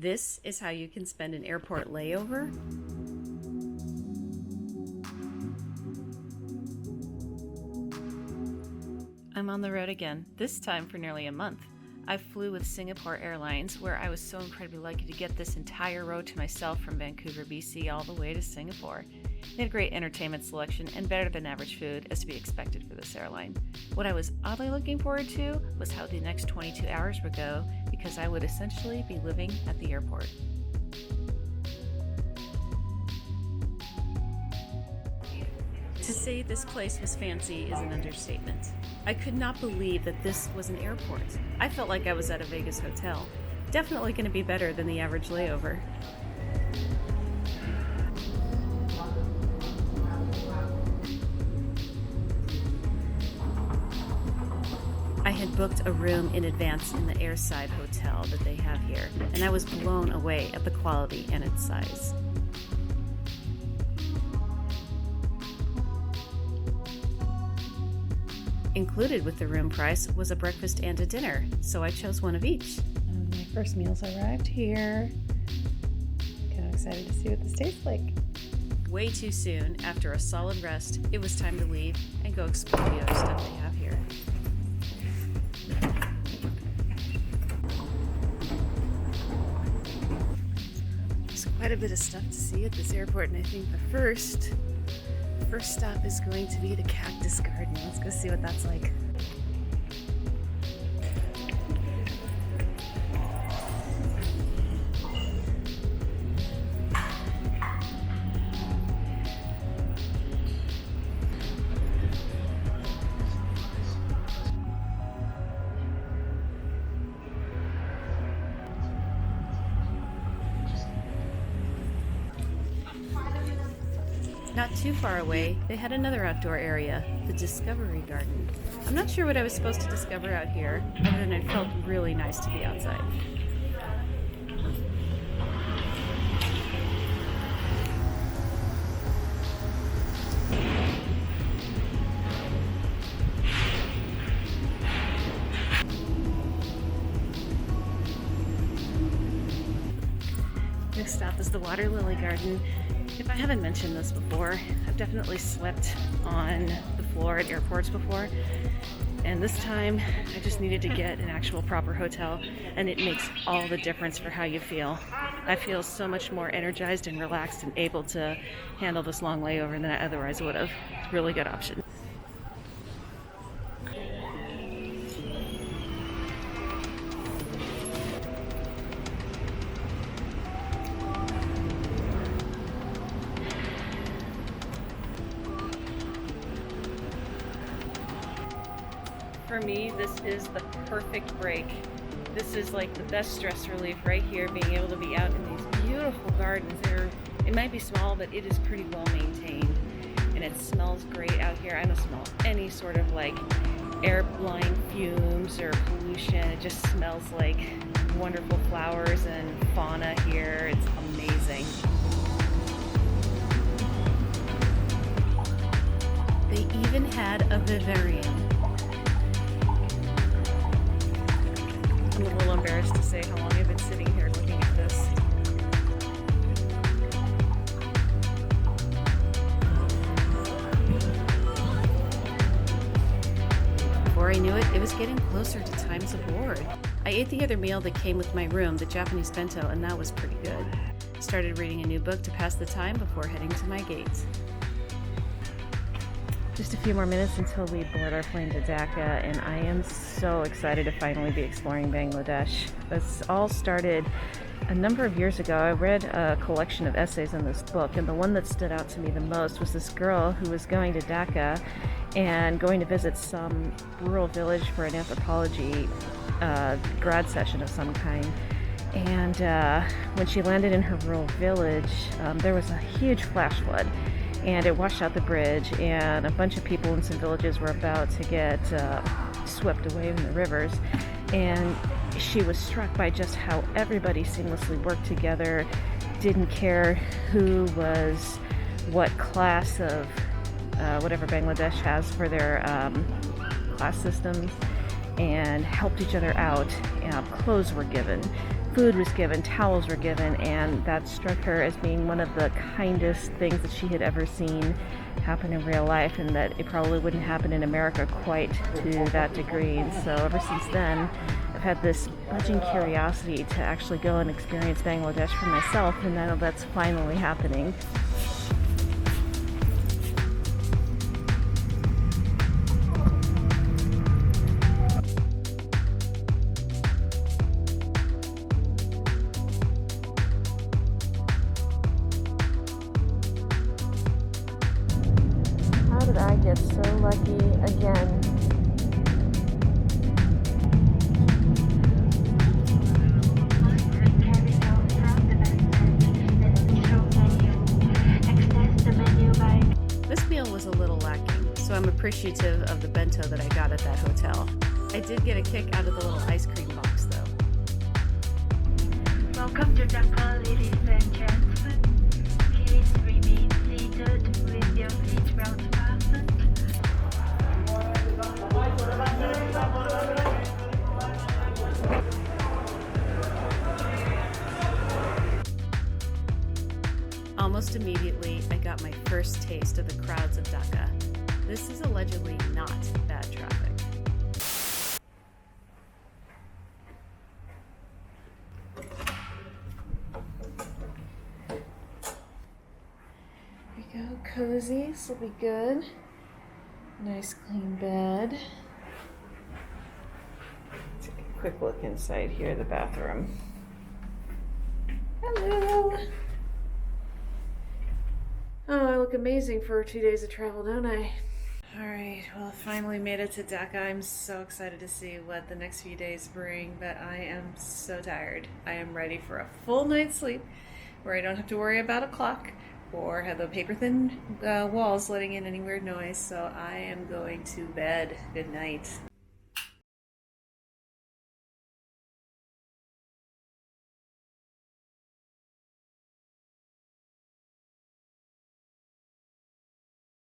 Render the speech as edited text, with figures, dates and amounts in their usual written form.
This is how you can spend an airport layover. I'm on the road again, this time for nearly a month. I flew with Singapore Airlines, where I was so incredibly lucky to get this entire road to myself from Vancouver, BC, all the way to Singapore. They had great entertainment selection and better than average food, as to be expected for this airline. What I was oddly looking forward to was how the next 22 hours would go, because I would essentially be living at the airport. To say this place was fancy is an understatement. I could not believe that this was an airport. I felt like I was at a Vegas hotel. Definitely going to be better than the average layover. I had booked a room in advance in the airside hotel that they have here, and I was blown away at the quality and its size. Included with the room price was a breakfast and a dinner, so I chose one of each. My first meals arrived here. Kind of excited to see what this tastes like. Way too soon, after a solid rest, it was time to leave and go explore the other stuff they have here. There's quite a bit of stuff to see at this airport, and I think the first stop is going to be the cactus garden. Let's go see what that's like. Not too far away, they had another outdoor area, the Discovery Garden. I'm not sure what I was supposed to discover out here, other than it felt really nice to be outside. Next stop is the Water Lily Garden. If I haven't mentioned this before, I've definitely slept on the floor at airports before, and this time I just needed to get an actual proper hotel, and it makes all the difference for how you feel. I feel so much more energized and relaxed and able to handle this long layover than I otherwise would have. It's a really good option. For me, this is the perfect break. This is like the best stress relief right here, being able to be out in these beautiful gardens. It might be small, but it is pretty well maintained, and it smells great out here. I don't smell any sort of like airline fumes or pollution. It just smells like wonderful flowers and fauna here. It's amazing. They even had a vivarium. I'm a little embarrassed to say how long I've been sitting here looking at this. Before I knew it, it was getting closer to times aboard. I ate the other meal that came with my room, the Japanese bento, and that was pretty good. Started reading a new book to pass the time before heading to my gate. Just a few more minutes until we board our plane to Dhaka, and I am so excited to finally be exploring Bangladesh. This all started a number of years ago. I read a collection of essays in this book, and the one that stood out to me the most was this girl who was going to Dhaka and going to visit some rural village for an anthropology grad session of some kind. And when she landed in her rural village, there was a huge flash flood, and it washed out the bridge, and a bunch of people in some villages were about to get swept away in the rivers. And she was struck by just how everybody seamlessly worked together, didn't care who was what class of whatever Bangladesh has for their class systems, and helped each other out. Clothes were given. food was given, towels were given, and that struck her as being one of the kindest things that she had ever seen happen in real life, and that it probably wouldn't happen in America quite to that degree. And so ever since then, I've had this budging curiosity to actually go and experience Bangladesh for myself, and now that's finally happening. How did I get so lucky again? This meal was a little lacking, so I'm appreciative of the bento that I got at that hotel. I did get a kick out of the little ice cream box though. Welcome to Dhaka, ladies and gentlemen. Please remain seated with your seatbelt fastened. Almost immediately, I got my first taste of the crowds of Dhaka. This is allegedly not bad traffic. Here we go, cozy, this will be good. Nice clean bed. Take a quick look inside here, the bathroom. Hello! Oh, I look amazing for 2 days of travel, don't I? Alright, well, I finally made it to Dhaka. I'm so excited to see what the next few days bring, but I am so tired. I am ready for a full night's sleep where I don't have to worry about a clock or have the paper-thin walls letting in any weird noise, so I am going to bed. Good night.